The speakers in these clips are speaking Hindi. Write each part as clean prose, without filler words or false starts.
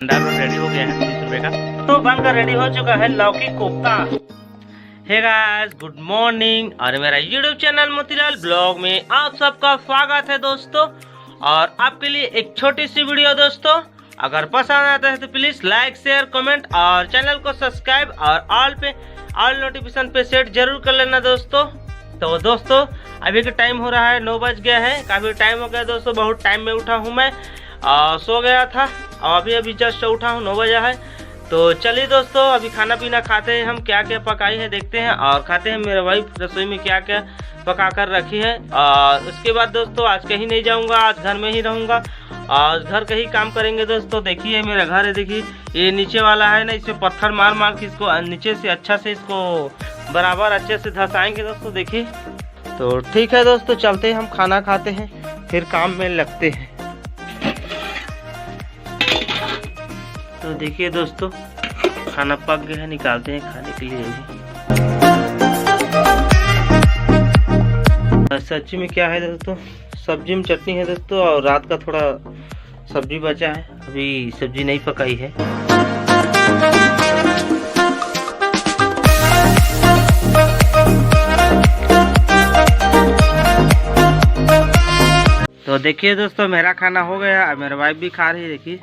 अंडा रोल रेडी हो गया है 30 रुपए का। तो बनकर रेडी हो चुका है लौकी कोफ्ता। हे गाइस, गुड मॉर्निंग और मेरा यूट्यूब चैनल मोतीलाल ब्लॉग में आप सबका स्वागत है दोस्तों। और आपके लिए एक छोटी सी वीडियो दोस्तों, अगर पसंद आता है तो प्लीज लाइक शेयर कमेंट और चैनल को सब्सक्राइब और ऑल नोटिफिकेशन पे सेट जरूर कर लेना दोस्तों। तो दोस्तों अभी का टाइम हो रहा है 9 बज गया है, काफ़ी टाइम हो गया दोस्तों, बहुत टाइम में उठा हूँ मैं। सो गया था और अभी जस्ट उठा हूँ, 9 बजा है। तो चलिए दोस्तों अभी खाना पीना खाते हैं, हम क्या क्या पकाई है देखते हैं और खाते हैं। मेरा वाइफ रसोई में क्या क्या पका कर रखी है। और उसके बाद दोस्तों आज कहीं नहीं जाऊंगा, आज घर में ही रहूंगा और घर का ही काम करेंगे दोस्तों। देखिए मेरा घर है, देखिए ये नीचे वाला है ना, इसमें पत्थर मार मार के इसको नीचे से अच्छा से इसको बराबर अच्छे से धसाएंगे दोस्तों। देखिए तो ठीक है दोस्तों, चलते हैं हम खाना खाते हैं फिर काम में लगते हैं। तो देखिए दोस्तों खाना पक गया है, निकालते हैं खाने के लिए। सब्जी में क्या है दोस्तों, सब्जी में चटनी है दोस्तों और रात का थोड़ा सब्जी बचा है, अभी सब्जी नहीं पकाई है। तो देखिए दोस्तों मेरा खाना हो गया, मेरा वाइफ भी खा रही है। देखिए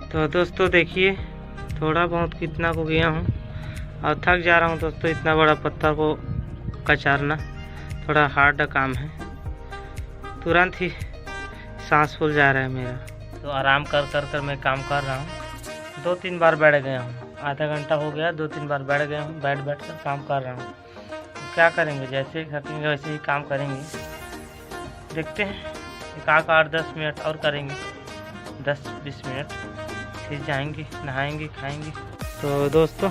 तो दोस्तों देखिए थोड़ा बहुत कितना को गया हूँ और थक जा रहा हूँ दोस्तों। इतना बड़ा पत्थर को कचारना थोड़ा हार्ड काम है, तुरंत ही सांस फूल जा रहा है मेरा। तो आराम कर मैं काम कर रहा हूँ। 2-3 बार बैठ गया हूँ, आधा घंटा हो गया, 2-3 बार बैठ गया हूँ, बैठ कर काम कर रहा हूँ। तो क्या करेंगे, जैसे थकेंगे वैसे ही काम करेंगे। देखते हैं एक 8-10 मिनट और करेंगे, 10-20 मिनट, फिर जाएंगे नहाएंगे खाएंगे। तो दोस्तों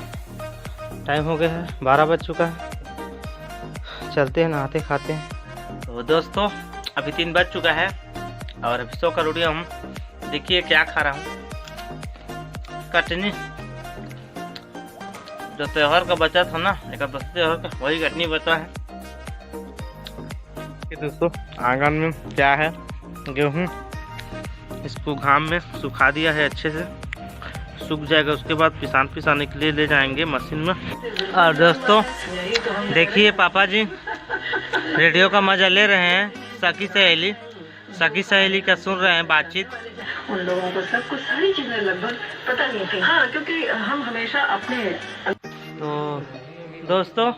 टाइम हो गया है, 12 बज चुका है, चलते हैं नहाते खाते हैं। तो दोस्तों अभी 3 बज चुका है और अभी सो कर उठ गया हूँ। देखिए क्या खा रहा हूँ, कटनी जो त्योहार का बचा था ना, एकादशी त्योहार का, वही कटनी बचा है। दोस्तों आंगन में क्या है, गेहूँ, इसको घाम में सुखा दिया है, अच्छे से सूख जाएगा। उसके बाद पिसाने के लिए ले जाएंगे मशीन में। और दोस्तों देखिए पापा जी रेडियो का मजा ले रहे हैं, सखी सहेली का सुन रहे हैं बातचीत। उन लोगों को सब कुछ सारी चीजें लगभग पता नहीं थी। हाँ, क्योंकि हम हमेशा अपने। तो दोस्तों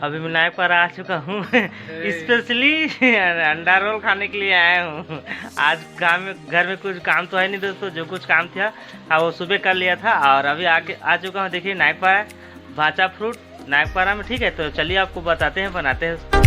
अभी मैं नाइक पर आ चुका हूँ स्पेशली अंडा रोल खाने के लिए आया हूँ। आज घर में कुछ काम तो है नहीं दोस्तों, जो कुछ काम था वो सुबह कर लिया था और अभी आके आ चुका हूँ। देखिए नाइकपारा भाचा फ्रूट नाइकपारा में, ठीक है। तो चलिए आपको बताते हैं, बनाते हैं।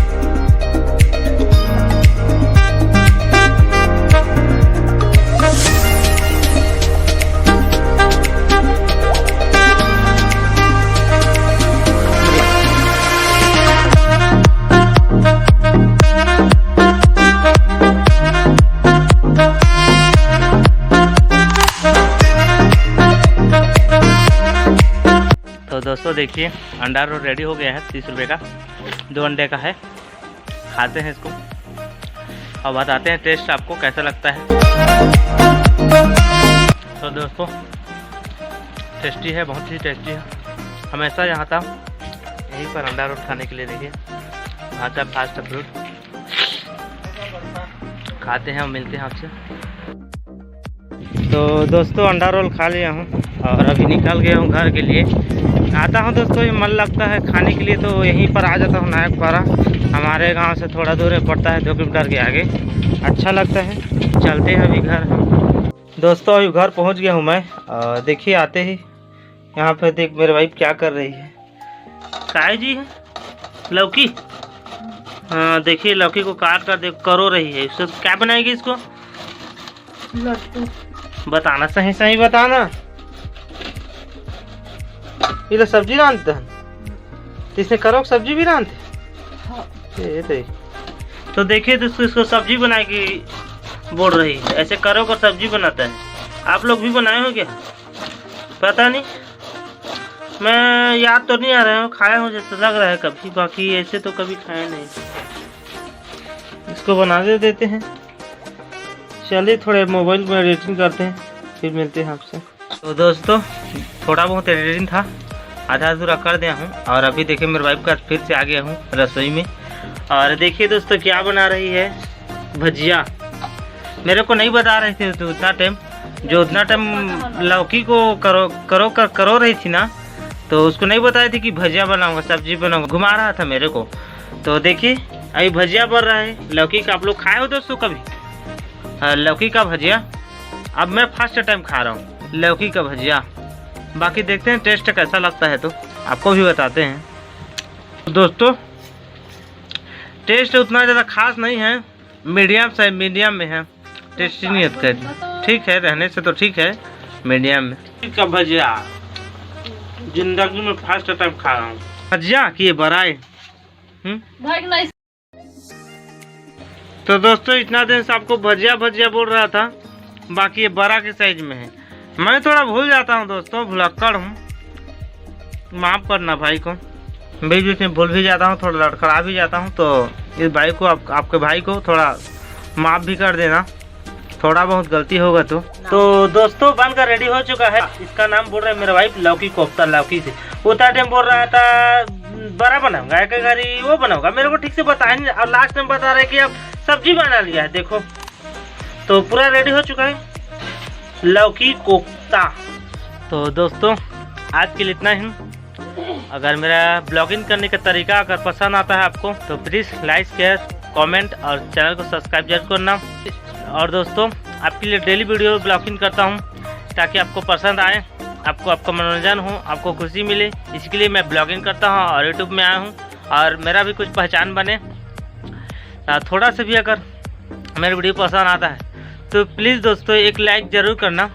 तो दोस्तों देखिए अंडा रोल रेडी हो गया है 30 रुपए का, 2 अंडे का है। खाते हैं इसको और बताते हैं टेस्ट आपको कैसा लगता है। तो दोस्तों टेस्टी है, बहुत ही टेस्टी है। हमेशा यहाँ था यहीं पर अंडा रोल खाने के लिए। देखिए भाचा फास्ट फूड खाते हैं और मिलते हैं आपसे। तो दोस्तों अंडा रोल खा लिया हूँ और अभी निकल गया हूँ घर के लिए। आता हूँ दोस्तों, ये मन लगता है खाने के लिए, तो यहीं पर आ जाता हूँ। नायकपारा हमारे गांव से थोड़ा दूर पड़ता है, 2 किलोमीटर के आगे। अच्छा लगता है, चलते हैं अभी घर हम। दोस्तों अभी घर पहुँच गया हूँ मैं। देखिए आते ही यहाँ पे देख मेरे वाइफ क्या कर रही है। काय जी है लौकी, हाँ देखिए लौकी को काट कर देख करो रही है। इसको क्या बनाएगी, इसको बताना, सही बताना। ये तो सब्जी रांधते हैं, इसने करो सब्जी भी रांधते। हाँ। तो देखिए दोस्तों इसको सब्जी बनाएगी बोल रही है, ऐसे करो कर सब्जी बनाता है। आप लोग भी बनाए हो क्या, पता नहीं। मैं याद तो नहीं आ रहा हूँ, खाया हूँ जैसे लग रहा है कभी, बाकी ऐसे तो कभी खाया नहीं। इसको बना देते हैं। चलिए थोड़े मोबाइल में एडिटिंग करते हैं, फिर मिलते हैं आपसे। तो दोस्तों थोड़ा बहुत एडिटिंग था, आधा अधूरा कर दिया हूँ। और अभी देखिए मेरे वाइफ का फिर से आ गया हूँ रसोई में। और देखिए दोस्तों क्या बना रही है, भजिया। मेरे को नहीं बता रहे थे तो उतना टाइम लौकी को करो रही थी ना, तो उसको नहीं बताई थी कि भजिया बनाऊंगा, सब्जी बनाऊंगा, घुमा रहा था मेरे को। तो देखिए अभी भजिया बन रहा है लौकी का। आप लोग खाए हो दोस्तों कभी लौकी का भजिया? अब मैं फर्स्ट टाइम खा रहा हूँ लौकी का भजिया। बाकी देखते हैं टेस्ट कैसा लगता है, तो आपको भी बताते हैं। दोस्तों टेस्ट उतना ज़्यादा खास नहीं है, मीडियम में है। टेस्टियत कर ठीक है, रहने से तो ठीक है, मीडियम में। का भजिया जिंदगी में फर्स्ट टाइम खा रहा हूँ। भजिया कि बराए तो दोस्तों इतना दिन से आपको भजिया बोल रहा था, बाकी ये बड़ा के साइज में है। मैं थोड़ा भूल जाता हूँ दोस्तों, भुलक्कड़ हूँ, माफ़ करना भाई को। बीच बीच में भूल भी जाता हूँ, थोड़ा लड़खड़ा भी जाता हूँ, तो इस भाई को आपके भाई को थोड़ा माफ़ भी कर देना, थोड़ा बहुत गलती होगा तो दोस्तों बनकर रेडी हो चुका है। इसका नाम बोल रहा है मेरा वाइफ लौकी कोफ्ता। लौकी से उतना टाइम बोल रहा था बड़ा बनाऊंगा, एक घड़ी वो बनाऊंगा, मेरे को ठीक से बताया नहीं। और लास्ट में बता रहे कि अब सब्जी बना लिया है। देखो तो पूरा रेडी हो चुका है लौकी कोफ्ता। तो दोस्तों आज के लिए इतना ही। अगर मेरा ब्लॉगिंग करने का तरीका अगर पसंद आता है आपको, तो प्लीज़ लाइक शेयर कमेंट और चैनल को सब्सक्राइब जरूर करना। और दोस्तों आपके लिए डेली वीडियो ब्लॉगिंग करता हूं, ताकि आपको पसंद आए, आपको मनोरंजन हो, आपको खुशी मिले। इसके लिए मैं ब्लॉगिंग करता हूं और यूट्यूब में आया हूं, और मेरा भी कुछ पहचान बने। थोड़ा सा भी अगर मेरा वीडियो पसंद आता है तो प्लीज़ दोस्तों एक लाइक ज़रूर करना,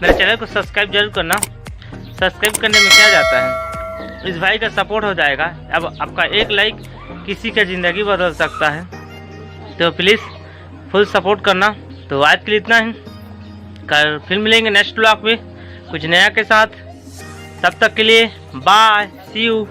मेरे चैनल को सब्सक्राइब जरूर करना। सब्सक्राइब करने में क्या जाता है, इस भाई का सपोर्ट हो जाएगा। अब आपका एक लाइक किसी का ज़िंदगी बदल सकता है, तो प्लीज़ फुल सपोर्ट करना। तो आज के लिए इतना ही, कल फिर मिलेंगे नेक्स्ट ब्लॉग में कुछ नया के साथ। तब तक के लिए बाय, सी यू।